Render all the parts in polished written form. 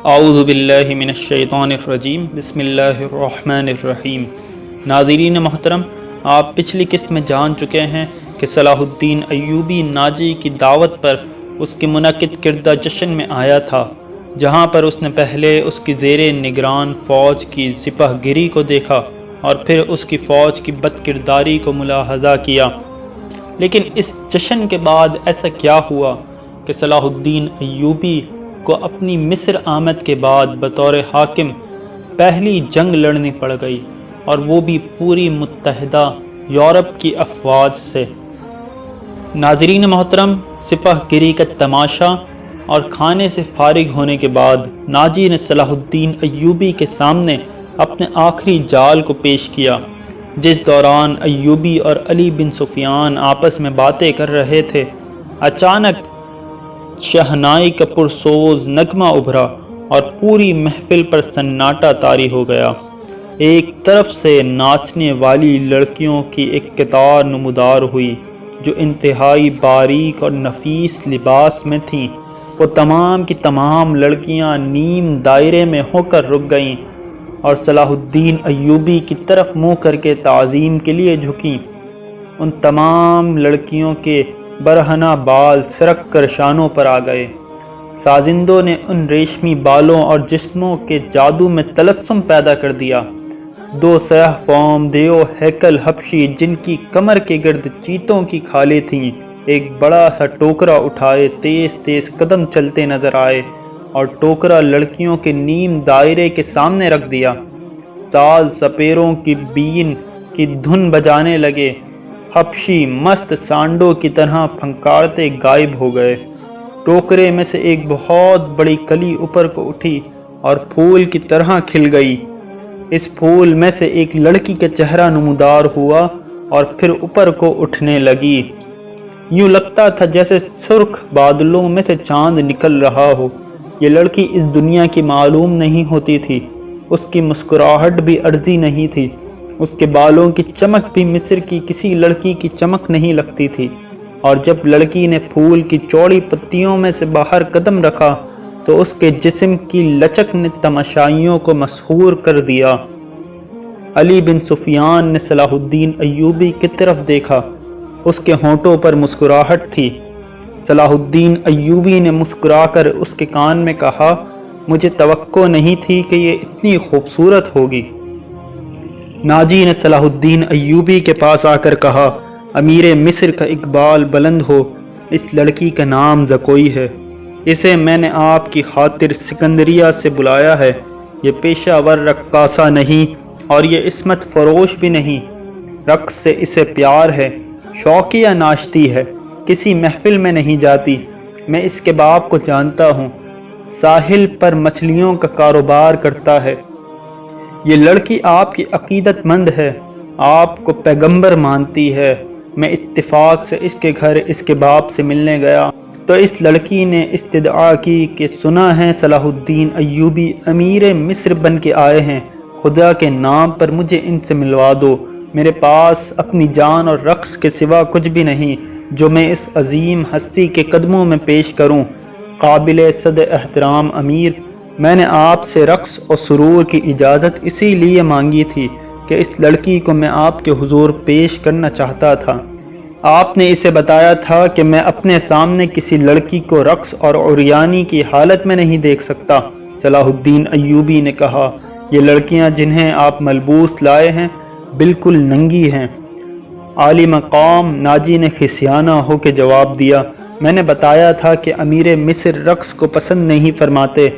اعوذ باللہ من الشیطان الرجیم بسم اللہ الرحمن الرحیم۔ ناظرین محترم، آپ پچھلی قسط میں جان چکے ہیں کہ صلاح الدین ایوبی ناجی کی دعوت پر اس کے منعقد کردہ جشن میں آیا تھا، جہاں پر اس نے پہلے اس کی زیر نگران فوج کی سپہ گیری کو دیکھا اور پھر اس کی فوج کی بد کرداری کو ملاحظہ کیا۔ لیکن اس جشن کے بعد ایسا کیا ہوا کہ صلاح الدین ایوبی کو اپنی مصر آمد کے بعد بطور حاکم پہلی جنگ لڑنی پڑ گئی، اور وہ بھی پوری متحدہ یورپ کی افواج سے۔ ناظرین محترم، سپہ گیری کا تماشا اور کھانے سے فارغ ہونے کے بعد ناجی نے صلاح الدین ایوبی کے سامنے اپنے آخری جال کو پیش کیا، جس دوران ایوبی اور علی بن سفیان آپس میں باتیں کر رہے تھے۔ اچانک شہنائی کا پرسوز نغمہ ابھرا اور پوری محفل پر سناٹا طاری ہو گیا۔ ایک طرف سے ناچنے والی لڑکیوں کی ایک قطار نمودار ہوئی جو انتہائی باریک اور نفیس لباس میں تھیں۔ وہ تمام کی تمام لڑکیاں نیم دائرے میں ہو کر رک گئیں اور صلاح الدین ایوبی کی طرف منہ کر کے تعظیم کے لیے جھکیں۔ ان تمام لڑکیوں کے برہنہ بال سرک کر شانوں پر آ گئے۔ سازندوں نے ان ریشمی بالوں اور جسموں کے جادو میں تلسم پیدا کر دیا۔ دو سیاہ فوم دیو ہیکل حبشی جن کی کمر کے گرد چیتوں کی کھالیں تھیں، ایک بڑا سا ٹوکرا اٹھائے تیز تیز قدم چلتے نظر آئے اور ٹوکرا لڑکیوں کے نیم دائرے کے سامنے رکھ دیا۔ ساز سپیروں کی بین کی دھن بجانے لگے۔ حبشی مست سانڈوں کی طرح پھنکارتے غائب ہو گئے۔ ٹوکرے میں سے ایک بہت بڑی کلی اوپر کو اٹھی اور پھول کی طرح کھل گئی۔ اس پھول میں سے ایک لڑکی کا چہرہ نمودار ہوا اور پھر اوپر کو اٹھنے لگی۔ یوں لگتا تھا جیسے سرخ بادلوں میں سے چاند نکل رہا ہو۔ یہ لڑکی اس دنیا کی معلوم نہیں ہوتی تھی۔ اس کی مسکراہٹ بھی عرضی نہیں تھی۔ اس کے بالوں کی چمک بھی مصر کی کسی لڑکی کی چمک نہیں لگتی تھی، اور جب لڑکی نے پھول کی چوڑی پتیوں میں سے باہر قدم رکھا تو اس کے جسم کی لچک نے تماشائیوں کو مسحور کر دیا۔ علی بن سفیان نے صلاح الدین ایوبی کی طرف دیکھا۔ اس کے ہونٹوں پر مسکراہٹ تھی۔ صلاح الدین ایوبی نے مسکرا کر اس کے کان میں کہا، مجھے توقع نہیں تھی کہ یہ اتنی خوبصورت ہوگی۔ ناجی نے صلاح الدین ایوبی کے پاس آ کر کہا، امیر مصر کا اقبال بلند ہو، اس لڑکی کا نام زکوئی ہے۔ اسے میں نے آپ کی خاطر سکندریہ سے بلایا ہے۔ یہ پیشہ ور رقاصہ نہیں اور یہ عصمت فروش بھی نہیں۔ رقص سے اسے پیار ہے، شوقیہ ناشتی ہے، کسی محفل میں نہیں جاتی۔ میں اس کے باپ کو جانتا ہوں، ساحل پر مچھلیوں کا کاروبار کرتا ہے۔ یہ لڑکی آپ کی عقیدت مند ہے، آپ کو پیغمبر مانتی ہے۔ میں اتفاق سے اس کے گھر اس کے باپ سے ملنے گیا تو اس لڑکی نے استدعا کی کہ سنا ہے صلاح الدین ایوبی امیر مصر بن کے آئے ہیں، خدا کے نام پر مجھے ان سے ملوا دو۔ میرے پاس اپنی جان اور رقص کے سوا کچھ بھی نہیں جو میں اس عظیم ہستی کے قدموں میں پیش کروں۔ قابل صد احترام امیر، میں نے آپ سے رقص اور سرور کی اجازت اسی لیے مانگی تھی کہ اس لڑکی کو میں آپ کے حضور پیش کرنا چاہتا تھا۔ آپ نے اسے بتایا تھا کہ میں اپنے سامنے کسی لڑکی کو رقص اور عریانی کی حالت میں نہیں دیکھ سکتا۔ صلاح الدین ایوبی نے کہا، یہ لڑکیاں جنہیں آپ ملبوس لائے ہیں بالکل ننگی ہیں۔ عالی مقام ناجی نے خسیانہ ہو کے جواب دیا، میں نے بتایا تھا کہ امیر مصر رقص کو پسند نہیں فرماتے،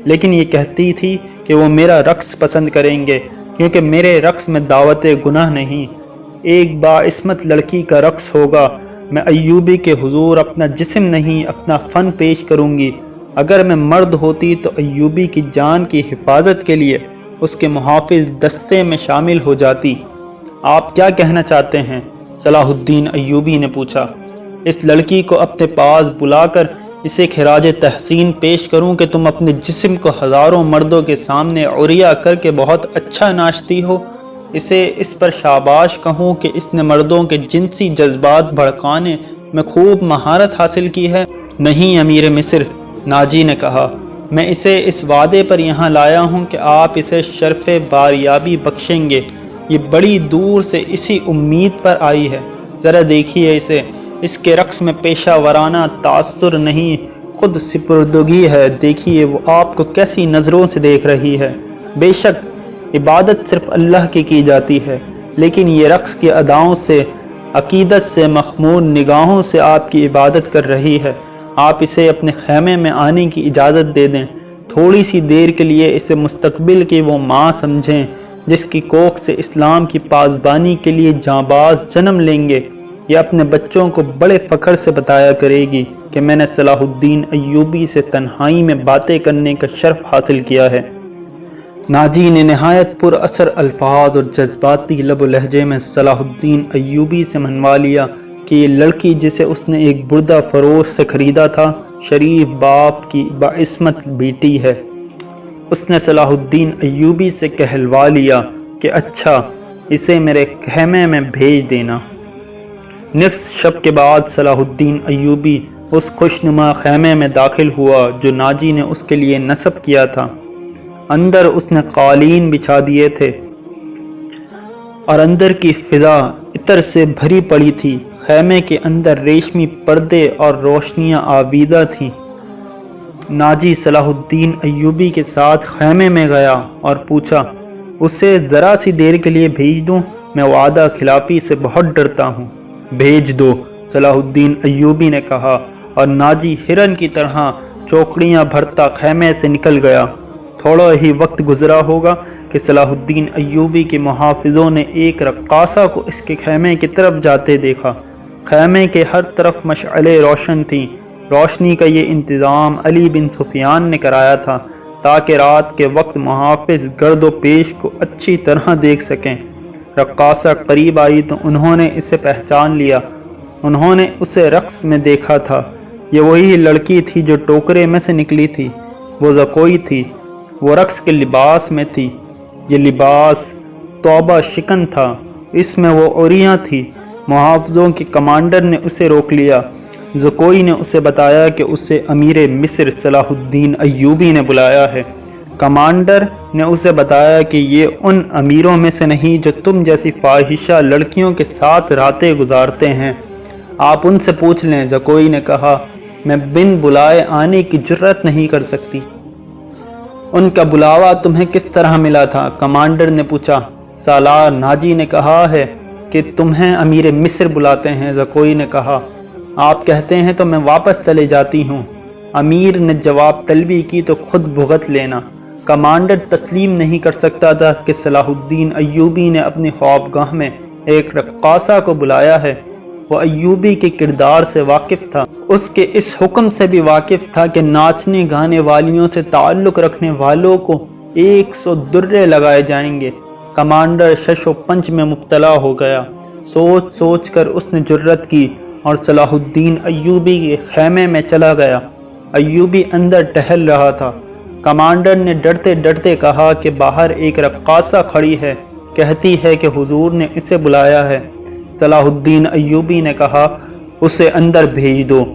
لیکن یہ کہتی تھی کہ وہ میرا رقص پسند کریں گے کیونکہ میرے رقص میں دعوت گناہ نہیں۔ ایک باعصمت لڑکی کا رقص ہوگا۔ میں ایوبی کے حضور اپنا جسم نہیں اپنا فن پیش کروں گی۔ اگر میں مرد ہوتی تو ایوبی کی جان کی حفاظت کے لیے اس کے محافظ دستے میں شامل ہو جاتی۔ آپ کیا کہنا چاہتے ہیں؟ صلاح الدین ایوبی نے پوچھا۔ اس لڑکی کو اپنے پاس بلا کر اسے خراج تحسین پیش کروں کہ تم اپنے جسم کو ہزاروں مردوں کے سامنے عریہ کر کے بہت اچھا ناچتی ہو؟ اسے اس پر شاباش کہوں کہ اس نے مردوں کے جنسی جذبات بھڑکانے میں خوب مہارت حاصل کی ہے؟ نہیں امیر مصر، ناجی نے کہا، میں اسے اس وعدے پر یہاں لایا ہوں کہ آپ اسے شرف باریابی بخشیں گے۔ یہ بڑی دور سے اسی امید پر آئی ہے۔ ذرا دیکھیے اسے، اس کے رقص میں پیشہ ورانہ تاثر نہیں، خود سپردگی ہے۔ دیکھیے وہ آپ کو کیسی نظروں سے دیکھ رہی ہے۔ بے شک عبادت صرف اللہ کی جاتی ہے، لیکن یہ رقص کی اداؤں سے، عقیدت سے مخمور نگاہوں سے آپ کی عبادت کر رہی ہے۔ آپ اسے اپنے خیمے میں آنے کی اجازت دے دیں۔ تھوڑی سی دیر کے لیے اسے مستقبل کی وہ ماں سمجھیں جس کی کوکھ سے اسلام کی پاسبانی کے لیے جانباز جنم لیں گے۔ یہ اپنے بچوں کو بڑے فخر سے بتایا کرے گی کہ میں نے صلاح الدین ایوبی سے تنہائی میں باتیں کرنے کا شرف حاصل کیا ہے۔ ناجی نے نہایت پر اثر الفاظ اور جذباتی لب و لہجے میں صلاح الدین ایوبی سے منوا لیا کہ یہ لڑکی جسے اس نے ایک بردہ فروش سے خریدا تھا، شریف باپ کی باعصمت بیٹی ہے۔ اس نے صلاح الدین ایوبی سے کہلوا لیا کہ اچھا اسے میرے خیمے میں بھیج دینا۔ نصف شب کے بعد صلاح الدین ایوبی اس خوشنما خیمے میں داخل ہوا جو ناجی نے اس کے لیے نصب کیا تھا۔ اندر اس نے قالین بچھا دیے تھے اور اندر کی فضا عطر سے بھری پڑی تھی۔ خیمے کے اندر ریشمی پردے اور روشنیاں آویزہ تھیں۔ ناجی صلاح الدین ایوبی کے ساتھ خیمے میں گیا اور پوچھا، اسے ذرا سی دیر کے لیے بھیج دوں؟ میں وعدہ خلافی سے بہت ڈرتا ہوں۔ بھیج دو، صلاح الدین ایوبی نے کہا، اور ناجی ہرن کی طرح چوکڑیاں بھرتا خیمے سے نکل گیا۔ تھوڑا ہی وقت گزرا ہوگا کہ صلاح الدین ایوبی کے محافظوں نے ایک رقاصہ کو اس کے خیمے کی طرف جاتے دیکھا۔ خیمے کے ہر طرف مشعلیں روشن تھیں۔ روشنی کا یہ انتظام علی بن سفیان نے کرایا تھا تاکہ رات کے وقت محافظ گرد و پیش کو اچھی طرح دیکھ سکیں۔ رقاصہ قریب آئی تو انہوں نے اسے پہچان لیا۔ انہوں نے اسے رقص میں دیکھا تھا۔ یہ وہی لڑکی تھی جو ٹوکرے میں سے نکلی تھی۔ وہ زکوئی تھی۔ وہ رقص کے لباس میں تھی۔ یہ لباس توبہ شکن تھا۔ اس میں وہ عریاں تھی۔ محافظوں کے کمانڈر نے اسے روک لیا۔ زکوئی نے اسے بتایا کہ اسے امیر مصر صلاح الدین ایوبی نے بلایا ہے۔ کمانڈر نے اسے بتایا کہ یہ ان امیروں میں سے نہیں جو تم جیسی فاحشہ لڑکیوں کے ساتھ راتیں گزارتے ہیں۔ آپ ان سے پوچھ لیں۔ زکوئی نے کہا، میں بن بلائے آنے کی جرات نہیں کر سکتی۔ ان کا بلاوا تمہیں کس طرح ملا تھا؟ کمانڈر نے پوچھا۔ سالار ناجی نے کہا ہے کہ تمہیں امیر مصر بلاتے ہیں۔ زکوئی نے کہا، آپ کہتے ہیں تو میں واپس چلے جاتی ہوں۔ امیر نے جواب طلبی کی تو خود بھگت لینا۔ کمانڈر تسلیم نہیں کر سکتا تھا کہ صلاح الدین ایوبی نے اپنی خوابگاہ میں ایک رقاصہ کو بلایا ہے۔ وہ ایوبی کے کردار سے واقف تھا۔ اس کے اس حکم سے بھی واقف تھا کہ ناچنے گانے والیوں سے تعلق رکھنے والوں کو 100 درے لگائے جائیں گے۔ کمانڈر شش و پنج میں مبتلا ہو گیا۔ سوچ سوچ کر اس نے جرت کی اور صلاح الدین ایوبی کے خیمے میں چلا گیا۔ ایوبی اندر ٹہل رہا تھا۔ کمانڈر نے ڈرتے ڈرتے کہا کہ باہر ایک رقاصہ کھڑی ہے، کہتی ہے کہ حضور نے اسے بلایا ہے۔ صلاح الدین ایوبی نے کہا، اسے اندر بھیج دو۔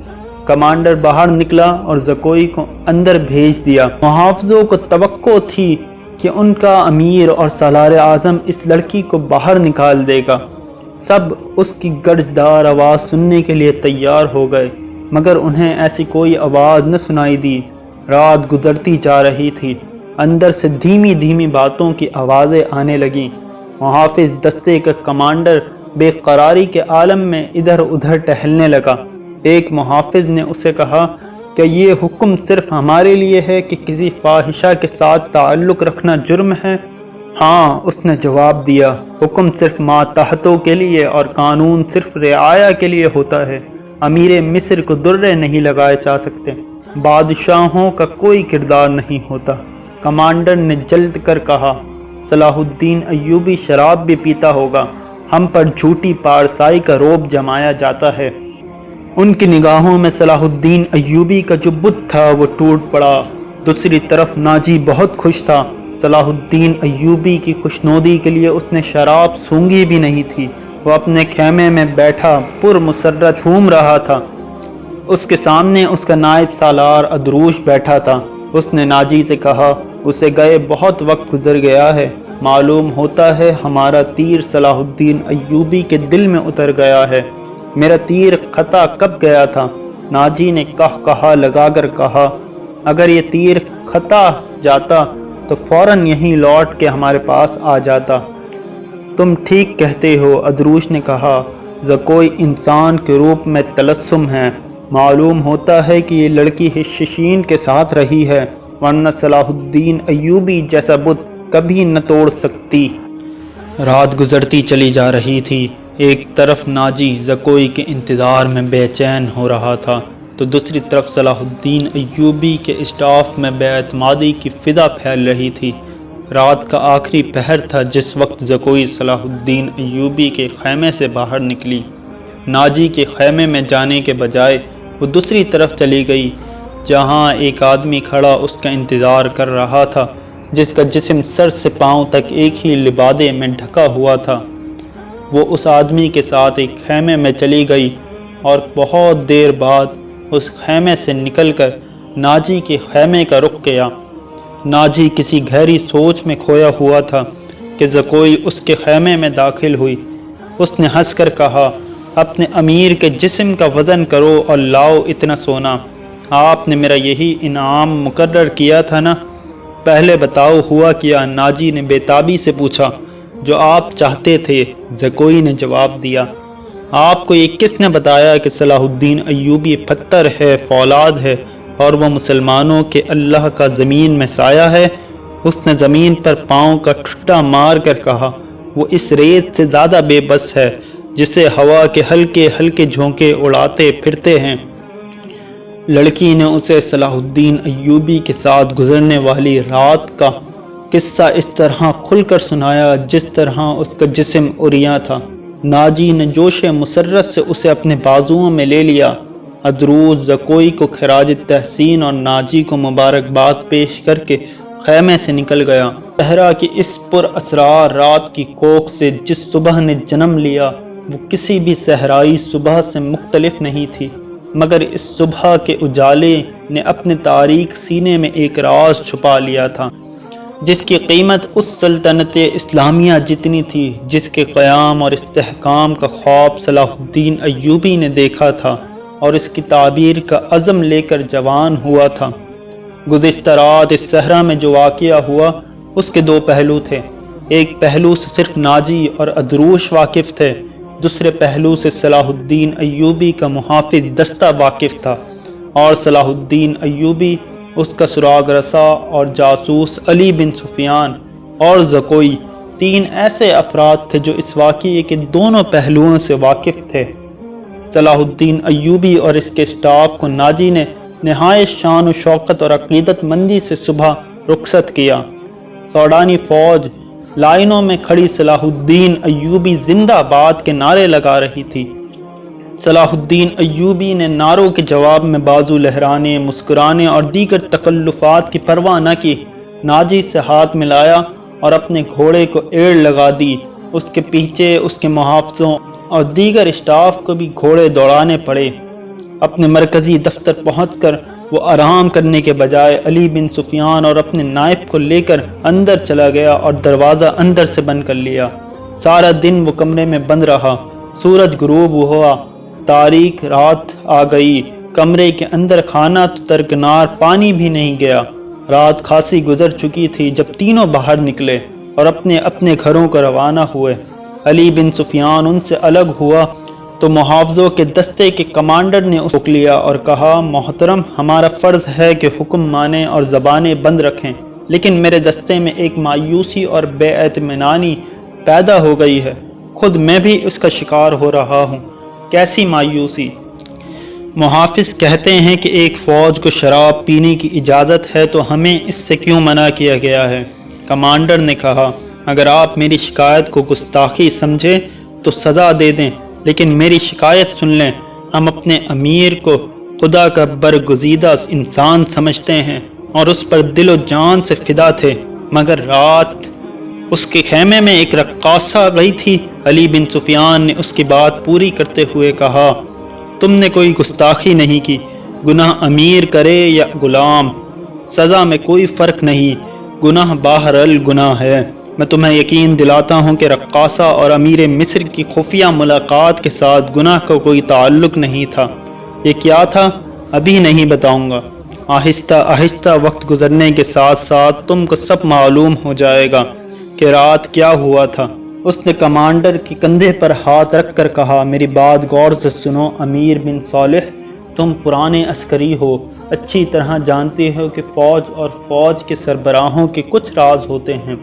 کمانڈر باہر نکلا اور زکوئی کو اندر بھیج دیا۔ محافظوں کو توقع تھی کہ ان کا امیر اور سالار اعظم اس لڑکی کو باہر نکال دے گا۔ سب اس کی گرجدار آواز سننے کے لیے تیار ہو گئے، مگر انہیں ایسی کوئی آواز نہ سنائی دی۔ رات گزرتی جا رہی تھی۔ اندر سے دھیمی دھیمی باتوں کی آوازیں آنے لگیں۔ محافظ دستے کا کمانڈر بے قراری کے عالم میں ادھر ادھر ٹہلنے لگا۔ ایک محافظ نے اسے کہا کہ یہ حکم صرف ہمارے لیے ہے کہ کسی فاحشہ کے ساتھ تعلق رکھنا جرم ہے؟ ہاں، اس نے جواب دیا، حکم صرف ماتحتوں کے لیے اور قانون صرف رعایا کے لیے ہوتا ہے۔ امیر مصر کو درے نہیں لگائے جا سکتے۔ بادشاہوں کا کوئی کردار نہیں ہوتا۔ کمانڈر نے جلد کر کہا، صلاح الدین ایوبی شراب بھی پیتا ہوگا۔ ہم پر جھوٹی پارسائی کا روب جمایا جاتا ہے۔ ان کی نگاہوں میں صلاح الدین ایوبی کا جو بت تھا وہ ٹوٹ پڑا۔ دوسری طرف ناجی بہت خوش تھا۔ صلاح الدین ایوبی کی خوشنودی کے لیے اس نے شراب سونگھی بھی نہیں تھی۔ وہ اپنے خیمے میں بیٹھا پر مسرت جھوم رہا تھا۔ اس کے سامنے اس کا نائب سالار ادروش بیٹھا تھا۔ اس نے ناجی سے کہا اسے گئے بہت وقت گزر گیا ہے، معلوم ہوتا ہے ہمارا تیر صلاح الدین ایوبی کے دل میں اتر گیا ہے۔ میرا تیر خطا کب گیا تھا؟ ناجی نے کہا لگا کر کہا اگر یہ تیر خطا جاتا تو فوراً یہیں لوٹ کے ہمارے پاس آ جاتا۔ تم ٹھیک کہتے ہو، ادروش نے کہا، زکوئی انسان کے روپ میں تلسم ہے، معلوم ہوتا ہے کہ یہ لڑکی حششین کے ساتھ رہی ہے، ورنہ صلاح الدین ایوبی جیسا بت کبھی نہ توڑ سکتی۔ رات گزرتی چلی جا رہی تھی، ایک طرف ناجی زکوئی کے انتظار میں بے چین ہو رہا تھا تو دوسری طرف صلاح الدین ایوبی کے اسٹاف میں بے اعتمادی کی فضا پھیل رہی تھی۔ رات کا آخری پہر تھا جس وقت زکوئی صلاح الدین ایوبی کے خیمے سے باہر نکلی۔ ناجی کے خیمے میں جانے کے بجائے وہ دوسری طرف چلی گئی جہاں ایک آدمی کھڑا اس کا انتظار کر رہا تھا جس کا جسم سر سے پاؤں تک ایک ہی لبادے میں ڈھکا ہوا تھا۔ وہ اس آدمی کے ساتھ ایک خیمے میں چلی گئی اور بہت دیر بعد اس خیمے سے نکل کر ناجی کے خیمے کا رخ کیا۔ ناجی کسی گہری سوچ میں کھویا ہوا تھا کہ زکوئی اس کے خیمے میں داخل ہوئی۔ اس نے ہنس کر کہا اپنے امیر کے جسم کا وزن کرو اور لاؤ اتنا سونا، آپ نے میرا یہی انعام مقرر کیا تھا نا؟ پہلے بتاؤ ہوا کیا؟ ناجی نے بے تابی سے پوچھا۔ جو آپ چاہتے تھے، زکوئی نے جواب دیا۔ آپ کو یہ کس نے بتایا کہ صلاح الدین ایوبی پتھر ہے، فولاد ہے اور وہ مسلمانوں کے اللہ کا زمین میں سایہ ہے؟ اس نے زمین پر پاؤں کا ٹھٹا مار کر کہا وہ اس ریت سے زیادہ بے بس ہے جسے ہوا کے ہلکے ہلکے جھونکے اڑاتے پھرتے ہیں۔ لڑکی نے اسے صلاح الدین ایوبی کے ساتھ گزرنے والی رات کا قصہ اس طرح کھل کر سنایا جس طرح اس کا جسم عریاں تھا۔ ناجی نے جوش مسرت سے اسے اپنے بازوؤں میں لے لیا۔ ادروس زکوئی کو خراج تحسین اور ناجی کو مبارکباد پیش کر کے خیمے سے نکل گیا۔ صحرا کی اس پر اسرار رات کی کوکھ سے جس صبح نے جنم لیا وہ کسی بھی صحرائی صبح سے مختلف نہیں تھی، مگر اس صبح کے اجالے نے اپنے تاریک سینے میں ایک راز چھپا لیا تھا جس کی قیمت اس سلطنت اسلامیہ جتنی تھی جس کے قیام اور استحکام کا خواب صلاح الدین ایوبی نے دیکھا تھا اور اس کی تعبیر کا عزم لے کر جوان ہوا تھا۔ گزشتہ رات اس صحرا میں جو واقعہ ہوا اس کے دو پہلو تھے، ایک پہلو سے صرف ناجی اور ادروش واقف تھے، دوسرے پہلو سے صلاح الدین ایوبی کا محافظ دستہ واقف تھا، اور صلاح الدین ایوبی، اس کا سراغ رسا اور جاسوس علی بن سفیان اور زکوئی، تین ایسے افراد تھے جو اس واقعے کے دونوں پہلوؤں سے واقف تھے۔ صلاح الدین ایوبی اور اس کے اسٹاف کو ناجی نے نہایت شان و شوکت اور عقیدت مندی سے صبح رخصت کیا۔ سوڈانی فوج لائنوں میں کھڑی صلاح الدین ایوبی زندہ باد کے نعرے لگا رہی تھی۔ صلاح الدین ایوبی نے نعروں کے جواب میں بازو لہرانے، مسکرانے اور دیگر تکلفات کی پرواہ نہ کی، ناجی سے ہاتھ ملایا اور اپنے گھوڑے کو ایڑ لگا دی۔ اس کے پیچھے اس کے محافظوں اور دیگر اسٹاف کو بھی گھوڑے دوڑانے پڑے۔ اپنے مرکزی دفتر پہنچ کر وہ آرام کرنے کے بجائے علی بن سفیان اور اپنے نائب کو لے کر اندر چلا گیا اور دروازہ اندر سے بند کر لیا۔ سارا دن وہ کمرے میں بند رہا۔ سورج غروب ہوا، تاریک رات آ گئی، کمرے کے اندر کھانا تو درکنار پانی بھی نہیں گیا۔ رات خاصی گزر چکی تھی جب تینوں باہر نکلے اور اپنے اپنے گھروں کو روانہ ہوئے۔ علی بن سفیان ان سے الگ ہوا تو محافظوں کے دستے کے کمانڈر نے اس کو روک لیا اور کہا محترم، ہمارا فرض ہے کہ حکم مانیں اور زبانیں بند رکھیں، لیکن میرے دستے میں ایک مایوسی اور بے اطمینانی پیدا ہو گئی ہے، خود میں بھی اس کا شکار ہو رہا ہوں۔ کیسی مایوسی؟ محافظ کہتے ہیں کہ ایک فوج کو شراب پینے کی اجازت ہے تو ہمیں اس سے کیوں منع کیا گیا ہے؟ کمانڈر نے کہا اگر آپ میری شکایت کو گستاخی سمجھیں تو سزا دے دیں، لیکن میری شکایت سن لیں۔ ہم اپنے امیر کو خدا کا برگزیدہ انسان سمجھتے ہیں اور اس پر دل و جان سے فدا تھے، مگر رات اس کے خیمے میں ایک رقاصہ گئی تھی۔ علی بن سفیان نے اس کی بات پوری کرتے ہوئے کہا تم نے کوئی گستاخی نہیں کی، گناہ امیر کرے یا غلام، سزا میں کوئی فرق نہیں، گناہ باہر گناہ ہے۔ میں تمہیں یقین دلاتا ہوں کہ رقاصہ اور امیر مصر کی خفیہ ملاقات کے ساتھ گناہ کا کوئی تعلق نہیں تھا۔ یہ کیا تھا ابھی نہیں بتاؤں گا، آہستہ آہستہ وقت گزرنے کے ساتھ ساتھ تم کو سب معلوم ہو جائے گا کہ رات کیا ہوا تھا۔ اس نے کمانڈر کے کندھے پر ہاتھ رکھ کر کہا، میری بات غور سے سنو امیر بن صالح، تم پرانے عسکری ہو، اچھی طرح جانتے ہو کہ فوج اور فوج کے سربراہوں کے کچھ راز ہوتے ہیں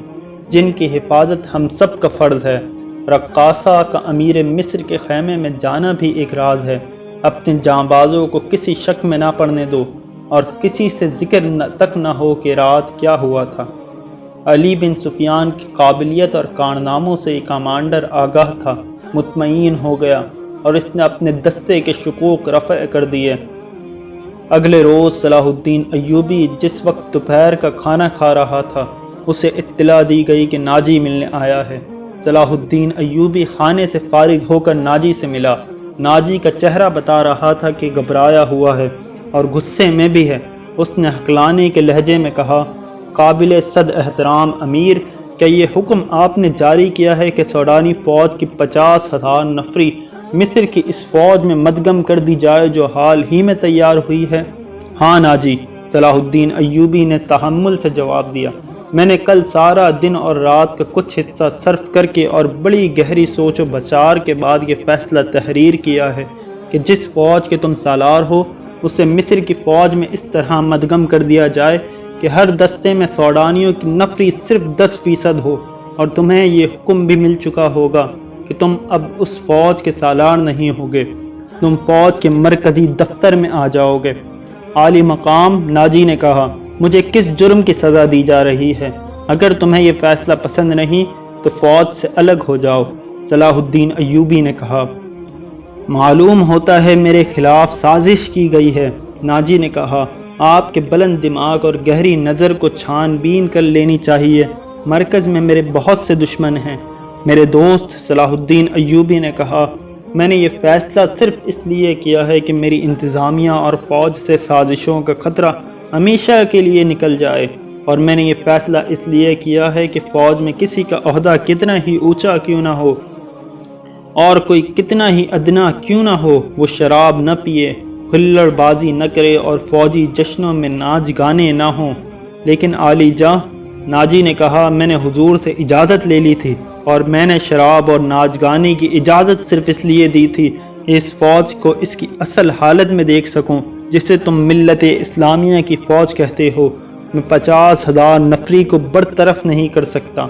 جن کی حفاظت ہم سب کا فرض ہے۔ رقاصہ کا امیر مصر کے خیمے میں جانا بھی ایک راز ہے۔ اپنے جانبازوں کو کسی شک میں نہ پڑنے دو اور کسی سے ذکر تک نہ ہو کہ رات کیا ہوا تھا۔ علی بن سفیان کی قابلیت اور کارناموں سے کمانڈر آگاہ تھا، مطمئن ہو گیا اور اس نے اپنے دستے کے شکوک رفع کر دیے۔ اگلے روز صلاح الدین ایوبی جس وقت دوپہر کا کھانا کھا رہا تھا، اسے اطلاع دی گئی کہ ناجی ملنے آیا ہے۔ صلاح الدین ایوبی کھانے سے فارغ ہو کر ناجی سے ملا۔ ناجی کا چہرہ بتا رہا تھا کہ گھبرایا ہوا ہے اور غصے میں بھی ہے۔ اس نے ہکلانے کے لہجے میں کہا، قابل صد احترام امیر، کیا یہ حکم آپ نے جاری کیا ہے کہ سوڈانی فوج کی 50,000 نفری مصر کی اس فوج میں مدغم کر دی جائے جو حال ہی میں تیار ہوئی ہے؟ ہاں ناجی، صلاح الدین ایوبی نے تحمل سے جواب دیا، میں نے کل سارا دن اور رات کا کچھ حصہ صرف کر کے اور بڑی گہری سوچ و بچار کے بعد یہ فیصلہ تحریر کیا ہے کہ جس فوج کے تم سالار ہو اسے مصر کی فوج میں اس طرح مدغم کر دیا جائے کہ ہر دستے میں سوڈانیوں کی نفری صرف 10% ہو، اور تمہیں یہ حکم بھی مل چکا ہوگا کہ تم اب اس فوج کے سالار نہیں ہوگے، تم فوج کے مرکزی دفتر میں آ جاؤ گے۔ عالی مقام، ناجی نے کہا، مجھے کس جرم کی سزا دی جا رہی ہے؟ اگر تمہیں یہ فیصلہ پسند نہیں تو فوج سے الگ ہو جاؤ۔ صلاح الدین ایوبی نے کہا، معلوم ہوتا ہے میرے خلاف سازش کی گئی ہے۔ ناجی نے کہا، آپ کے بلند دماغ اور گہری نظر کو چھان بین کر لینی چاہیے، مرکز میں میرے بہت سے دشمن ہیں۔ میرے دوست صلاح الدین ایوبی نے کہا، میں نے یہ فیصلہ صرف اس لیے کیا ہے کہ میری انتظامیہ اور فوج سے سازشوں کا خطرہ ہمیشہ کے لیے نکل جائے، اور میں نے یہ فیصلہ اس لیے کیا ہے کہ فوج میں کسی کا عہدہ کتنا ہی اونچا کیوں نہ ہو اور کوئی کتنا ہی ادنا کیوں نہ ہو، وہ شراب نہ پیے، ہلڑ بازی نہ کرے اور فوجی جشنوں میں ناچ گانے نہ ہوں۔ لیکن عالی جاں، ناجی نے کہا، میں نے حضور سے اجازت لے لی تھی، اور میں نے شراب اور ناچ گانے کی اجازت صرف اس لیے دی تھی کہ اس فوج کو اس کی اصل حالت میں دیکھ سکوں جسے تم ملت اسلامیہ کی فوج کہتے ہو۔ میں 50,000 نفری کو برطرف نہیں کر سکتا،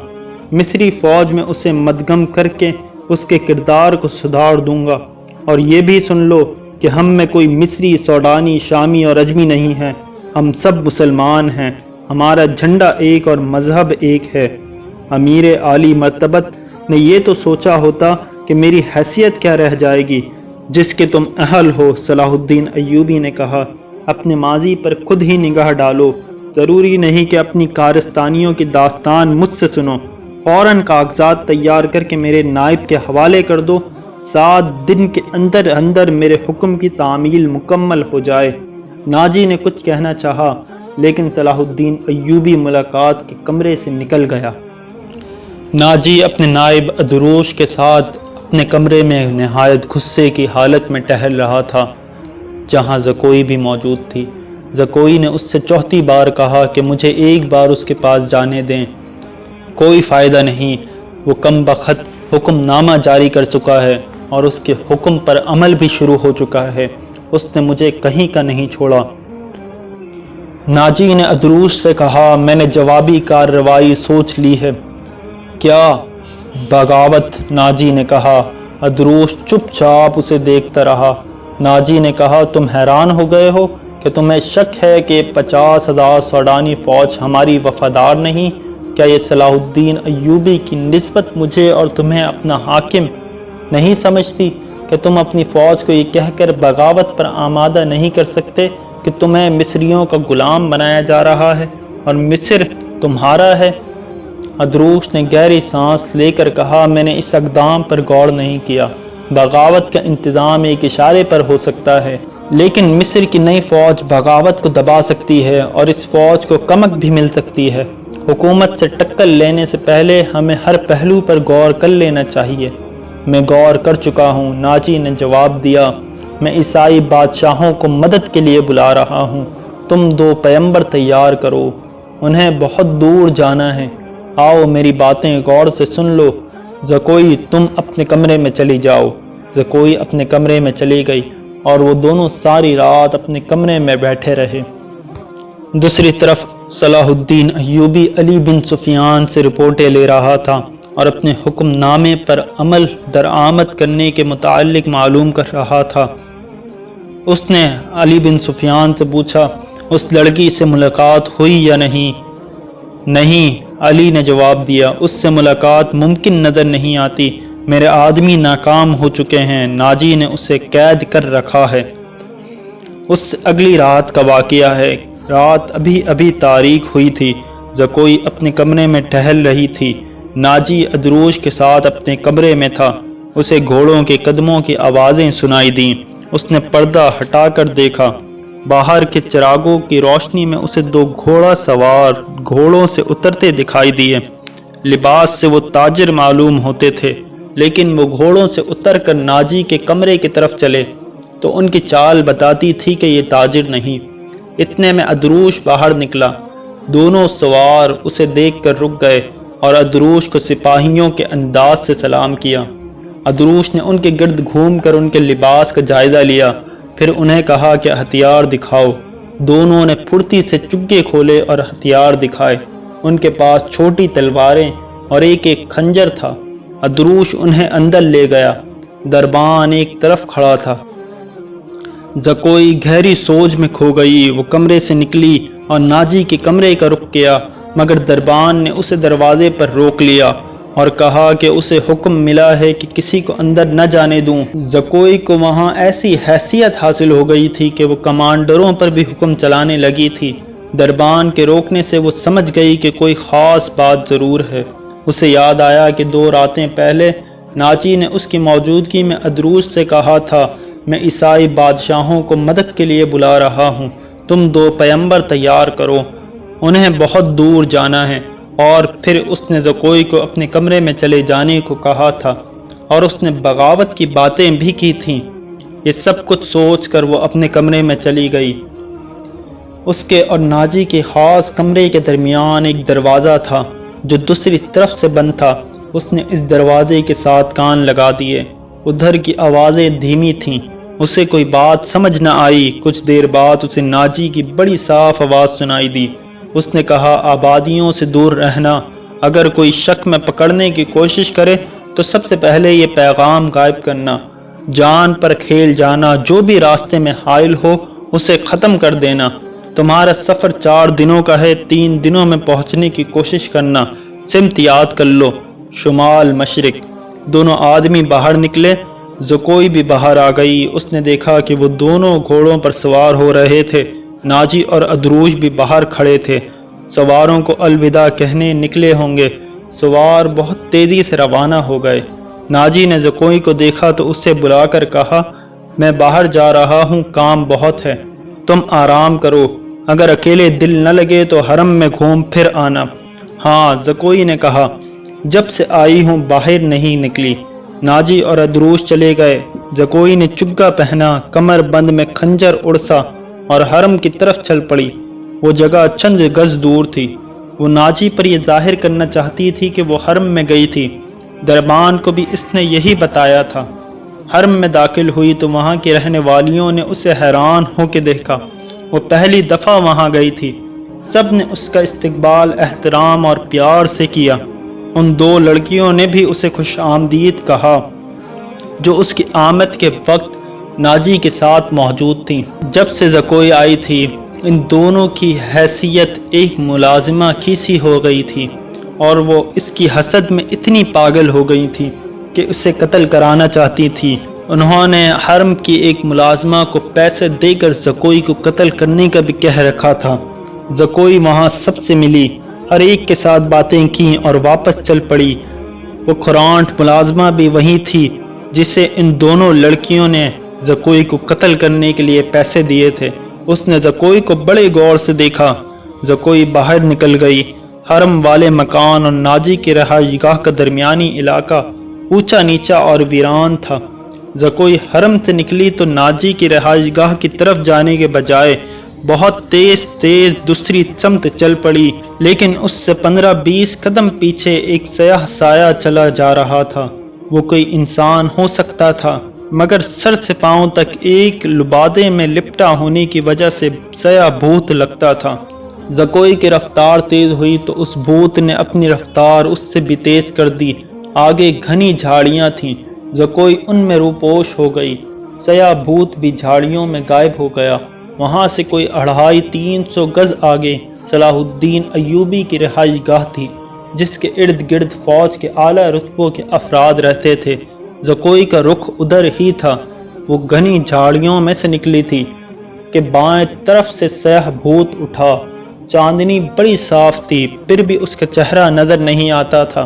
مصری فوج میں اسے مدغم کر کے اس کے کردار کو سدھار دوں گا۔ اور یہ بھی سن لو کہ ہم میں کوئی مصری، سوڈانی، شامی اور اجمی نہیں ہے، ہم سب مسلمان ہیں، ہمارا جھنڈا ایک اور مذہب ایک ہے۔ امیر عالی مرتبت نے یہ تو سوچا ہوتا کہ میری حیثیت کیا رہ جائے گی جس کے تم اہل ہو۔ صلاح الدین ایوبی نے کہا، اپنے ماضی پر خود ہی نگاہ ڈالو، ضروری نہیں کہ اپنی کارستانیوں کی داستان مجھ سے سنو، فوراً کاغذات تیار کر کے میرے نائب کے حوالے کر دو، 7 دن کے اندر اندر میرے حکم کی تعمیل مکمل ہو جائے۔ ناجی نے کچھ کہنا چاہا لیکن صلاح الدین ایوبی ملاقات کے کمرے سے نکل گیا۔ ناجی اپنے نائب ادروش کے ساتھ اپنے کمرے میں نہایت غصے کی حالت میں ٹہل رہا تھا جہاں زکوئی بھی موجود تھی۔ زکوئی نے اس سے چوتھی بار کہا کہ مجھے ایک بار اس کے پاس جانے دیں، کوئی فائدہ نہیں، وہ کم بخت حکم نامہ جاری کر چکا ہے اور اس کے حکم پر عمل بھی شروع ہو چکا ہے، اس نے مجھے کہیں کا نہیں چھوڑا۔ ناجی نے ادروش سے کہا، میں نے جوابی کارروائی سوچ لی ہے۔ کیا؟ بغاوت، ناجی نے کہا۔ ادروش چپ چاپ اسے دیکھتا رہا۔ ناجی نے کہا، تم حیران ہو گئے ہو کہ تمہیں شک ہے کہ 50,000 سوڈانی فوج ہماری وفادار نہیں؟ کیا یہ صلاح الدین ایوبی کی نسبت مجھے اور تمہیں اپنا حاکم نہیں سمجھتی کہ تم اپنی فوج کو یہ کہہ کر بغاوت پر آمادہ نہیں کر سکتے کہ تمہیں مصریوں کا غلام بنایا جا رہا ہے اور مصر تمہارا ہے؟ ادروش نے گہری سانس لے کر کہا، میں نے اس اقدام پر غور نہیں کیا، بغاوت کا انتظام ایک اشارے پر ہو سکتا ہے، لیکن مصر کی نئی فوج بغاوت کو دبا سکتی ہے اور اس فوج کو کمک بھی مل سکتی ہے۔ حکومت سے ٹکر لینے سے پہلے ہمیں ہر پہلو پر غور کر لینا چاہیے۔ میں غور کر چکا ہوں، ناجی نے جواب دیا۔ میں عیسائی بادشاہوں کو مدد کے لیے بلا رہا ہوں۔ تم 2 پیمبر تیار کرو، انہیں بہت دور جانا ہے۔ آؤ میری باتیں غور سے سن لو۔ زکوئی تم اپنے کمرے میں چلی جاؤ۔ زکوئی اپنے کمرے میں چلی گئی اور وہ دونوں ساری رات اپنے کمرے میں بیٹھے رہے۔ دوسری طرف صلاح الدین ایوبی علی بن سفیان سے رپورٹیں لے رہا تھا اور اپنے حکم نامے پر عمل درآمد کرنے کے متعلق معلوم کر رہا تھا۔ اس نے علی بن سفیان سے پوچھا، اس لڑکی سے ملاقات ہوئی یا نہیں؟ نہیں، علی نے جواب دیا، اس سے ملاقات ممکن نظر نہیں آتی۔ میرے آدمی ناکام ہو چکے ہیں، ناجی نے اسے قید کر رکھا ہے۔ اس سے اگلی رات کا واقعہ ہے۔ رات ابھی تاریک ہوئی تھی۔ زکوئی اپنے کمرے میں ٹہل رہی تھی۔ ناجی ادروش کے ساتھ اپنے کمرے میں تھا۔ اسے گھوڑوں کے قدموں کی آوازیں سنائی دیں۔ اس نے پردہ ہٹا کر دیکھا۔ باہر کے چراغوں کی روشنی میں اسے 2 گھوڑا سوار گھوڑوں سے اترتے دکھائی دیے۔ لباس سے وہ تاجر معلوم ہوتے تھے، لیکن وہ گھوڑوں سے اتر کر ناجی کے کمرے کی طرف چلے تو ان کی چال بتاتی تھی کہ یہ تاجر نہیں۔ اتنے میں ادروش باہر نکلا۔ دونوں سوار اسے دیکھ کر رک گئے اور ادروش کو سپاہیوں کے انداز سے سلام کیا۔ ادروش نے ان کے گرد گھوم کر ان کے لباس کا جائزہ لیا، پھر انہیں کہا کہ ہتھیار دکھاؤ۔ دونوں نے پھرتی سے چگے کھولے اور ہتھیار دکھائے۔ ان کے پاس چھوٹی تلواریں اور ایک خنجر تھا۔ ادروش انہیں اندر لے گیا۔ دربان ایک طرف کھڑا تھا۔ زکوئی گہری سوچ میں کھو گئی۔ وہ کمرے سے نکلی اور ناجی کے کمرے کا رخ کیا، مگر دربان نے اسے دروازے پر روک لیا اور کہا کہ اسے حکم ملا ہے کہ کسی کو اندر نہ جانے دوں۔ زکوئی کو وہاں ایسی حیثیت حاصل ہو گئی تھی کہ وہ کمانڈروں پر بھی حکم چلانے لگی تھی۔ دربان کے روکنے سے وہ سمجھ گئی کہ کوئی خاص بات ضرور ہے۔ اسے یاد آیا کہ 2 راتیں پہلے ناجی نے اس کی موجودگی میں ادروش سے کہا تھا، میں عیسائی بادشاہوں کو مدد کے لیے بلا رہا ہوں، تم 2 پیمبر تیار کرو، انہیں بہت دور جانا ہے۔ اور پھر اس نے زکوئی کو اپنے کمرے میں چلے جانے کو کہا تھا اور اس نے بغاوت کی باتیں بھی کی تھیں۔ یہ سب کچھ سوچ کر وہ اپنے کمرے میں چلی گئی۔ اس کے اور ناجی کے خاص کمرے کے درمیان ایک دروازہ تھا جو دوسری طرف سے بند تھا۔ اس نے اس دروازے کے ساتھ کان لگا دیے۔ ادھر کی آوازیں دھیمی تھیں، اسے کوئی بات سمجھ نہ آئی۔ کچھ دیر بعد اسے ناجی کی بڑی صاف آواز سنائی دی۔ اس نے کہا، آبادیوں سے دور رہنا، اگر کوئی شک میں پکڑنے کی کوشش کرے تو سب سے پہلے یہ پیغام غائب کرنا، جان پر کھیل جانا، جو بھی راستے میں حائل ہو اسے ختم کر دینا۔ تمہارا سفر 4 دنوں کا ہے، 3 دنوں میں پہنچنے کی کوشش کرنا۔ سمت یاد کر لو، شمال مشرق۔ دونوں آدمی باہر نکلے۔ زکوئی بھی باہر آ گئی۔ اس نے دیکھا کہ وہ دونوں گھوڑوں پر سوار ہو رہے تھے۔ ناجی اور ادروش بھی باہر کھڑے تھے۔ سواروں کو الوداع کہنے نکلے ہوں گے۔ سوار بہت تیزی سے روانہ ہو گئے۔ ناجی نے زکوئی کو دیکھا تو اسے بلا کر کہا، میں باہر جا رہا ہوں، کام بہت ہے، تم آرام کرو، اگر اکیلے دل نہ لگے تو حرم میں گھوم پھر آنا۔ ہاں، زکوئی نے کہا، جب سے آئی ہوں باہر نہیں نکلی۔ ناجی اور ادروش چلے گئے۔ زکوئی نے چگا پہنا، کمر بند میں خنجر اڑسا اور حرم کی طرف چل پڑی۔ وہ جگہ چند گز دور تھی۔ وہ ناجی پر یہ ظاہر کرنا چاہتی تھی کہ وہ حرم میں گئی تھی۔ دربان کو بھی اس نے یہی بتایا تھا۔ حرم میں داخل ہوئی تو وہاں کی رہنے والیوں نے اسے حیران ہو کے دیکھا۔ وہ پہلی دفعہ وہاں گئی تھی۔ سب نے اس کا استقبال احترام اور پیار سے کیا۔ ان 2 لڑکیوں نے بھی اسے خوش آمدید کہا جو اس کی آمد کے وقت ناجی کے ساتھ موجود تھیں۔ جب سے زکوئی آئی تھی، ان دونوں کی حیثیت ایک ملازمہ کی سی ہو گئی تھی اور وہ اس کی حسد میں اتنی پاگل ہو گئی تھی کہ اسے قتل کرانا چاہتی تھی۔ انہوں نے حرم کی ایک ملازمہ کو پیسے دے کر زکوئی کو قتل کرنے کا بھی کہہ رکھا تھا۔ زکوئی وہاں سب سے ملی، ہر ایک کے ساتھ باتیں کیں اور واپس چل پڑی۔ وہ کھرانٹ ملازمہ بھی وہیں تھی جسے ان دونوں لڑکیوں نے زکوئی کو قتل کرنے کے لیے پیسے دیے تھے۔ اس نے زکوئی کو بڑے غور سے دیکھا۔ زکوئی باہر نکل گئی۔ حرم والے مکان اور ناجی کی رہائش گاہ کا درمیانی علاقہ اونچا نیچا اور ویران تھا۔ زکوئی حرم سے نکلی تو ناجی کی رہائش گاہ کی طرف جانے کے بجائے بہت تیز دوسری سمت چل پڑی، لیکن اس سے 15-20 قدم پیچھے ایک سیاہ سایہ چلا جا رہا تھا۔ وہ کوئی انسان ہو سکتا تھا، مگر سر سے پاؤں تک ایک لبادے میں لپٹا ہونے کی وجہ سے سیاہ بھوت لگتا تھا۔ زکوئی کی رفتار تیز ہوئی تو اس بھوت نے اپنی رفتار اس سے بھی تیز کر دی۔ آگے گھنی جھاڑیاں تھیں، زکوئی ان میں روپوش ہو گئی۔ سیاہ بھوت بھی جھاڑیوں میں غائب ہو گیا۔ وہاں سے کوئی 250-300 گز آگے صلاح الدین ایوبی کی رہائش گاہ تھی، جس کے ارد گرد فوج کے اعلیٰ رتبوں کے افراد رہتے تھے۔ زکوئی کا رخ ادھر ہی تھا۔ وہ گھنی جھاڑیوں میں سے نکلی تھی کہ بائیں طرف سے سیاہ بھوت اٹھا۔ چاندنی بڑی صاف تھی، پھر بھی اس کا چہرہ نظر نہیں آتا تھا۔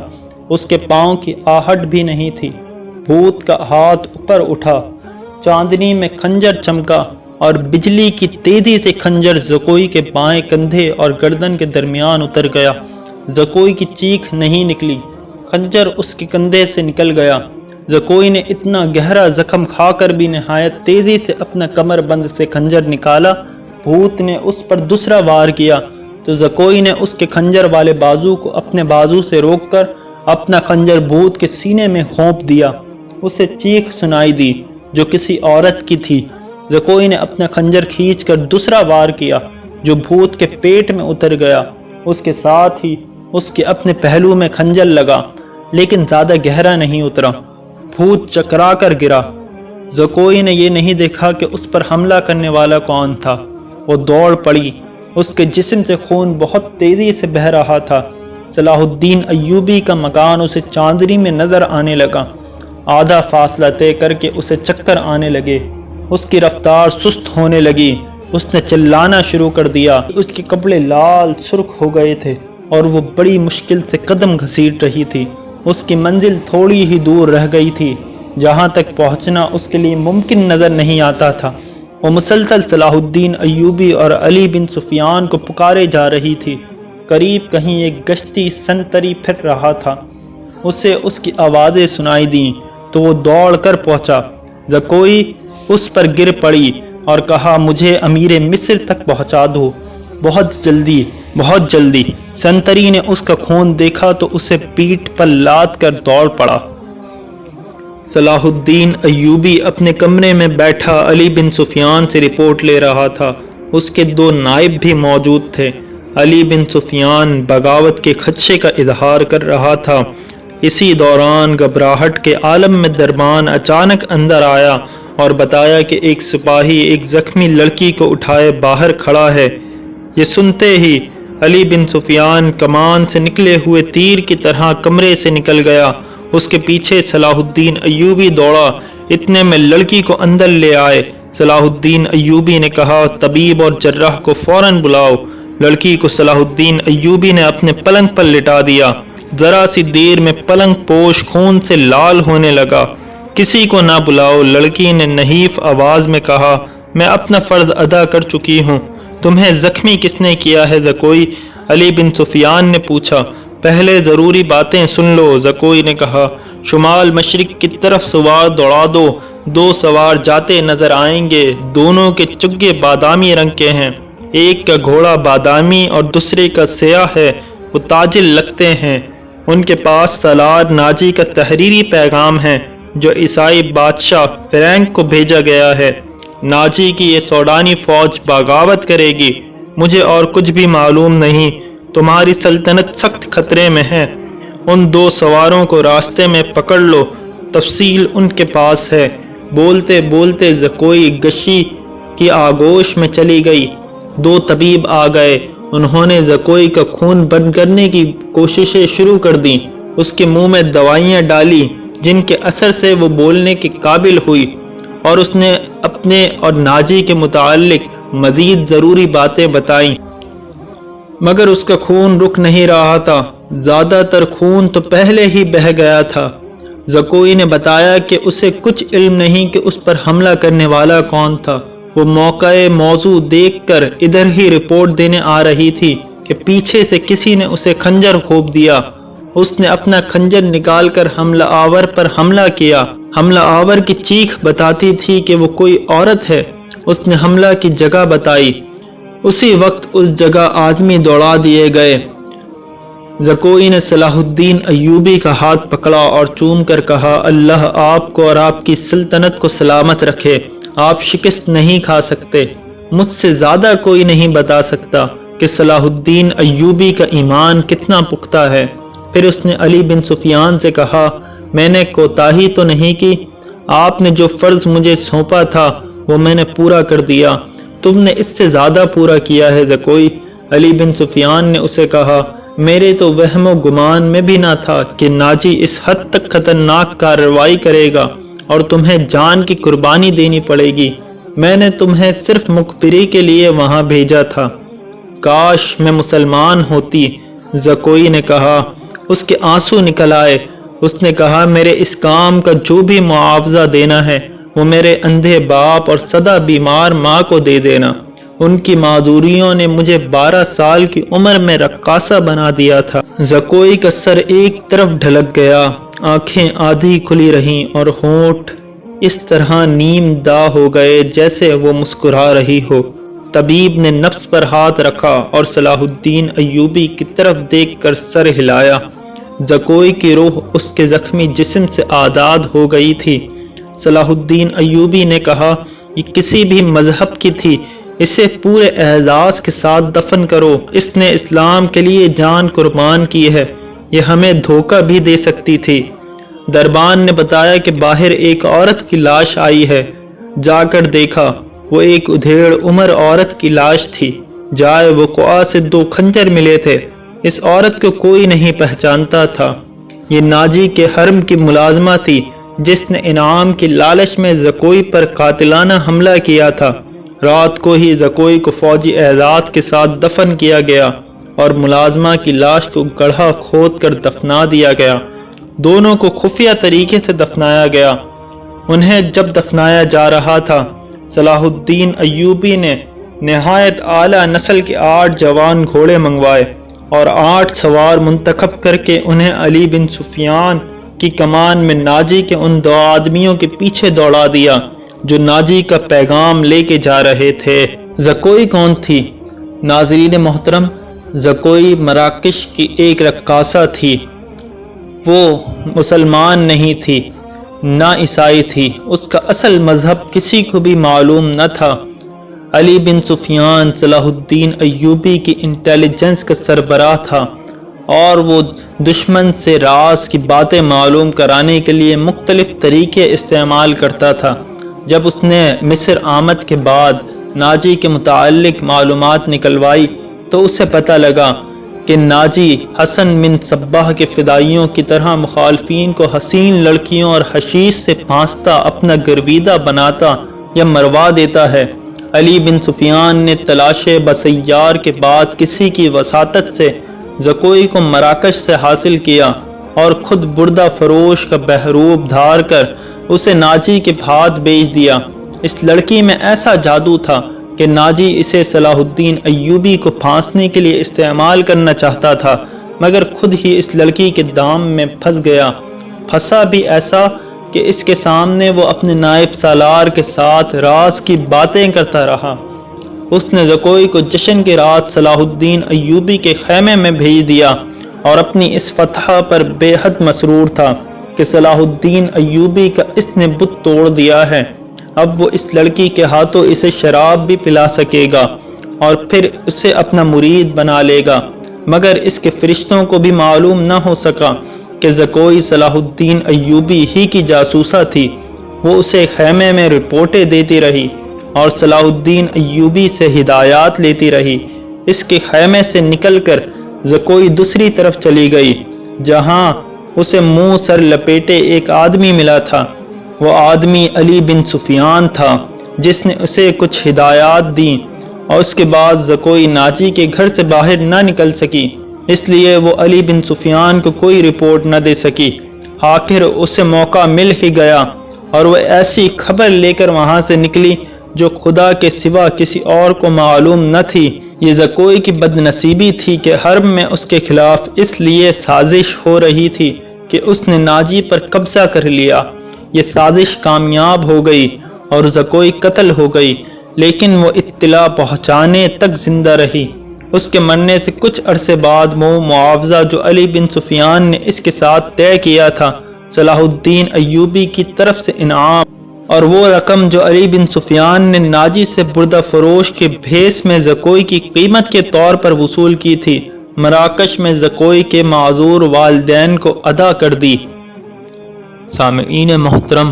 اس کے پاؤں کی آہٹ بھی نہیں تھی۔ بھوت کا ہاتھ اوپر اٹھا، چاندنی میں خنجر چمکا اور بجلی کی تیزی سے خنجر زکوئی کے بائیں کندھے اور گردن کے درمیان اتر گیا۔ زکوئی کی چیخ نہیں نکلی، خنجر اس کے کندھے سے نکل گیا۔ زکوئی نے اتنا گہرا زخم کھا کر بھی نہایت تیزی سے اپنا کمر بند سے خنجر نکالا۔ بھوت نے اس پر دوسرا وار کیا تو زکوئی نے اس کے خنجر والے بازو کو اپنے بازو سے روک کر اپنا خنجر بھوت کے سینے میں گھونپ دیا۔ اسے چیخ سنائی دی جو کسی عورت کی تھی۔ زکوئی نے اپنا خنجر کھینچ کر دوسرا وار کیا جو بھوت کے پیٹ میں اتر گیا۔ اس کے ساتھ ہی اس کے اپنے پہلو میں خنجر لگا، لیکن زیادہ گہرا نہیں اترا۔ بھوت چکرا کر گرا۔ زکوئی نے یہ نہیں دیکھا کہ اس پر حملہ کرنے والا کون تھا۔ وہ دوڑ پڑی۔ اس کے جسم سے خون بہت تیزی سے بہہ رہا تھا۔ صلاح الدین ایوبی کا مکان اسے چاندنی میں نظر آنے لگا۔ آدھا فاصلہ طے کر کے اسے چکر آنے لگے۔ اس کی رفتار سست ہونے لگی۔ اس نے چلانا شروع کر دیا۔ اس کے کپڑے لال سرخ ہو گئے تھے اور وہ بڑی مشکل سے قدم گھسیٹ رہی تھی۔ اس کی منزل تھوڑی ہی دور رہ گئی تھی، جہاں تک پہنچنا اس کے لیے ممکن نظر نہیں آتا تھا۔ وہ مسلسل صلاح الدین ایوبی اور علی بن سفیان کو پکارے جا رہی تھی۔ قریب کہیں ایک گشتی سنتری پھر رہا تھا۔ اسے اس کی آوازیں سنائی دیں تو وہ دوڑ کر پہنچا۔ زکوئی اس پر گر پڑی اور کہا، مجھے امیر مصر تک پہنچا دو، بہت جلدی، بہت جلدی۔ سنتری نے اس کا خون دیکھا تو اسے پیٹھ پر لاد کر دوڑ پڑا۔ صلاح الدین ایوبی اپنے کمرے میں بیٹھا علی بن سفیان سے رپورٹ لے رہا تھا۔ اس کے 2 نائب بھی موجود تھے۔ علی بن سفیان بغاوت کے خدشے کا اظہار کر رہا تھا۔ اسی دوران گھبراہٹ کے عالم میں دربان اچانک اندر آیا اور بتایا کہ ایک سپاہی ایک زخمی لڑکی کو اٹھائے باہر کھڑا ہے۔ یہ سنتے ہی علی بن سفیان کمان سے نکلے ہوئے تیر کی طرح کمرے سے نکل گیا۔ اس کے پیچھے صلاح الدین ایوبی دوڑا۔ اتنے میں لڑکی کو اندر لے آئے۔ صلاح الدین ایوبی نے کہا، طبیب اور جراح کو فوراً بلاؤ۔ لڑکی کو صلاح الدین ایوبی نے اپنے پلنگ پر لٹا دیا۔ ذرا سی دیر میں پلنگ پوش خون سے لال ہونے لگا۔ کسی کو نہ بلاؤ، لڑکی نے نحیف آواز میں کہا، میں اپنا فرض ادا کر چکی ہوں۔ تمہیں زخمی کس نے کیا ہے زکوئی؟ علی بن سفیان نے پوچھا۔ پہلے ضروری باتیں سن لو، زکوئی نے کہا۔ شمال مشرق کی طرف سوار دوڑا دو۔ 2 سوار جاتے نظر آئیں گے، دونوں کے چگے بادامی رنگ کے ہیں۔ ایک کا گھوڑا بادامی اور دوسرے کا سیاہ ہے، وہ تاجل لگتے ہیں۔ ان کے پاس سالار ناجی کا تحریری پیغام ہے جو عیسائی بادشاہ فرینک کو بھیجا گیا ہے۔ ناجی کی یہ سوڈانی فوج بغاوت کرے گی۔ مجھے اور کچھ بھی معلوم نہیں، تمہاری سلطنت سخت خطرے میں ہے۔ ان 2 سواروں کو راستے میں پکڑ لو، تفصیل ان کے پاس ہے۔ بولتے بولتے زکوئی گشی کی آگوش میں چلی گئی۔ 2 طبیب آ گئے۔ انہوں نے زکوئی کا خون بند کرنے کی کوششیں شروع کر دیں۔ اس کے منہ میں دوائیاں ڈالی جن کے اثر سے وہ بولنے کے قابل ہوئی، اور اس نے اپنے اور ناجی کے متعلق مزید ضروری باتیں بتائیں، مگر اس کا خون رک نہیں رہا تھا۔ زیادہ تر خون تو پہلے ہی بہہ گیا تھا۔ زکوئی نے بتایا کہ اسے کچھ علم نہیں کہ اس پر حملہ کرنے والا کون تھا۔ وہ موقع موضوع دیکھ کر ادھر ہی رپورٹ دینے آ رہی تھی کہ پیچھے سے کسی نے اسے خنجر گھونپ دیا۔ اس نے اپنا خنجر نکال کر حملہ آور پر حملہ کیا۔ حملہ آور کی چیخ بتاتی تھی کہ وہ کوئی عورت ہے۔ اس نے حملہ کی جگہ بتائی۔ اسی وقت اس جگہ آدمی دوڑا دیے گئے۔ زکوئی نے صلاح الدین ایوبی کا ہاتھ پکڑا اور چوم کر کہا، اللہ آپ کو اور آپ کی سلطنت کو سلامت رکھے۔ آپ شکست نہیں کھا سکتے۔ مجھ سے زیادہ کوئی نہیں بتا سکتا کہ صلاح الدین ایوبی کا ایمان کتنا پختہ ہے۔ پھر اس نے علی بن سفیان سے کہا، میں نے کوتاہی تو نہیں کی؟ آپ نے جو فرض مجھے سونپا تھا وہ میں نے پورا کر دیا۔ تم نے اس سے زیادہ پورا کیا ہے زکوئی۔ علی بن سفیان نے اسے کہا، میرے تو وہم و گمان میں بھی نہ تھا کہ ناجی اس حد تک خطرناک کارروائی کرے گا اور تمہیں جان کی قربانی دینی پڑے گی۔ میں نے تمہیں صرف مخبری کے لیے وہاں بھیجا تھا۔ کاش میں مسلمان ہوتی، زکوئی نے کہا۔ اس کے آنسو نکل آئے۔ اس نے کہا، میرے اس کام کا جو بھی معاوضہ دینا ہے وہ میرے اندھے باپ اور سدا بیمار ماں کو دے دینا۔ ان کی معذوریوں نے مجھے 12 سال کی عمر میں رقاصہ بنا دیا تھا۔ زکوئی کا سر ایک طرف ڈھلک گیا، آنکھیں آدھی کھلی رہیں اور ہونٹ اس طرح نیم دا ہو گئے جیسے وہ مسکرا رہی ہو۔ طبیب نے نفس پر ہاتھ رکھا اور صلاح الدین ایوبی کی طرف دیکھ کر سر ہلایا۔ زکوئی کی روح اس کے زخمی جسم سے آزاد ہو گئی تھی۔ صلاح الدین ایوبی نے کہا، یہ کسی بھی مذہب کی تھی، اسے پورے اعزاز کے ساتھ دفن کرو۔ اس نے اسلام کے لیے جان قربان کی ہے، یہ ہمیں دھوکہ بھی دے سکتی تھی۔ دربان نے بتایا کہ باہر ایک عورت کی لاش آئی ہے۔ جا کر دیکھا، وہ ایک ادھیڑ عمر عورت کی لاش تھی۔ جائے وقوع سے 2 خنجر ملے تھے۔ اس عورت کو کوئی نہیں پہچانتا تھا۔ یہ ناجی کے حرم کی ملازمہ تھی جس نے انعام کی لالچ میں زکوئی پر قاتلانہ حملہ کیا تھا۔ رات کو ہی زکوئی کو فوجی اعزاز کے ساتھ دفن کیا گیا اور ملازمہ کی لاش کو گڑھا کھود کر دفنا دیا گیا۔ دونوں کو خفیہ طریقے سے دفنایا گیا۔ انہیں جب دفنایا جا رہا تھا، صلاح الدین ایوبی نے نہایت اعلیٰ نسل کے 8 جوان گھوڑے منگوائے اور 8 سوار منتخب کر کے انہیں علی بن سفیان کی کمان میں ناجی کے ان 2 آدمیوں کے پیچھے دوڑا دیا جو ناجی کا پیغام لے کے جا رہے تھے۔ زکوئی کون تھی؟ ناظرین محترم، زکوئی مراکش کی ایک رقاصہ تھی۔ وہ مسلمان نہیں تھی، نہ عیسائی تھی۔ اس کا اصل مذہب کسی کو بھی معلوم نہ تھا۔ علی بن سفیان صلاح الدین ایوبی کی انٹیلیجنس کا سربراہ تھا اور وہ دشمن سے راز کی باتیں معلوم کرانے کے لیے مختلف طریقے استعمال کرتا تھا۔ جب اس نے مصر آمد کے بعد ناجی کے متعلق معلومات نکلوائی تو اسے پتہ لگا کہ ناجی حسن بن صباح کے فدائیوں کی طرح مخالفین کو حسین لڑکیوں اور حشیش سے پھانستا، اپنا گرویدہ بناتا یا مروا دیتا ہے۔ علی بن سفیان نے تلاش بسیار کے بعد کسی کی وساطت سے زکوئی کو مراکش سے حاصل کیا اور خود بردہ فروش کا بہروپ دھار کر اسے ناجی کے ہاتھ بیچ دیا۔ اس لڑکی میں ایسا جادو تھا کہ ناجی اسے صلاح الدین ایوبی کو پھانسنے کے لیے استعمال کرنا چاہتا تھا، مگر خود ہی اس لڑکی کے دام میں پھنس گیا۔ پھنسا بھی ایسا کہ اس کے سامنے وہ اپنے نائب سالار کے ساتھ راز کی باتیں کرتا رہا۔ اس نے زکوئی کو جشن کی رات صلاح الدین ایوبی کے خیمے میں بھیج دیا اور اپنی اس فتح پر بے حد مسرور تھا کہ صلاح الدین ایوبی کا اس نے بت توڑ دیا ہے۔ اب وہ اس لڑکی کے ہاتھوں اسے شراب بھی پلا سکے گا اور پھر اسے اپنا مرید بنا لے گا، مگر اس کے فرشتوں کو بھی معلوم نہ ہو سکا کہ زکوئی صلاح الدین ایوبی ہی کی جاسوسہ تھی۔ وہ اسے خیمے میں رپورٹیں دیتی رہی اور صلاح الدین ایوبی سے ہدایات لیتی رہی۔ اس کے خیمے سے نکل کر زکوئی دوسری طرف چلی گئی جہاں اسے منہ سر لپیٹے ایک آدمی ملا تھا۔ وہ آدمی علی بن سفیان تھا جس نے اسے کچھ ہدایات دیں اور اس کے بعد زکوئی ناجی کے گھر سے باہر نہ نکل سکی، اس لیے وہ علی بن سفیان کو کوئی رپورٹ نہ دے سکی۔ آخر اسے موقع مل ہی گیا اور وہ ایسی خبر لے کر وہاں سے نکلی جو خدا کے سوا کسی اور کو معلوم نہ تھی۔ یہ زکوئی کی بد نصیبی تھی کہ حرب میں اس کے خلاف اس لیے سازش ہو رہی تھی کہ اس نے ناجی پر قبضہ کر لیا۔ یہ سازش کامیاب ہو گئی اور زکوئی قتل ہو گئی، لیکن وہ اطلاع پہنچانے تک زندہ رہی۔ اس کے مرنے سے کچھ عرصے بعد وہ معاوضہ جو علی بن سفیان نے اس کے ساتھ طے کیا تھا، صلاح الدین ایوبی کی طرف سے انعام، اور وہ رقم جو علی بن سفیان نے ناجی سے بردہ فروش کے بھیس میں زکوئی کی قیمت کے طور پر وصول کی تھی، مراکش میں زکوئی کے معذور والدین کو ادا کر دی۔ سامعین محترم،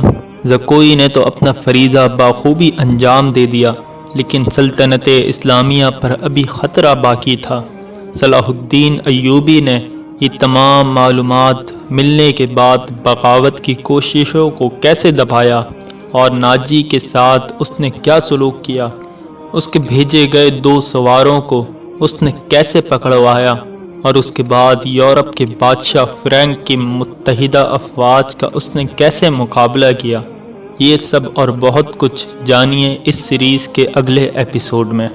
زکوئی نے تو اپنا فریضہ بخوبی انجام دے دیا، لیکن سلطنت اسلامیہ پر ابھی خطرہ باقی تھا۔ صلاح الدین ایوبی نے یہ تمام معلومات ملنے کے بعد بغاوت کی کوششوں کو کیسے دبایا اور ناجی کے ساتھ اس نے کیا سلوک کیا، اس کے بھیجے گئے 2 سواروں کو اس نے کیسے پکڑوایا، اور اس کے بعد یورپ کے بادشاہ فرینک کی متحدہ افواج کا اس نے کیسے مقابلہ کیا، یہ سب اور بہت کچھ جانیے اس سیریز کے اگلے ایپیسوڈ میں۔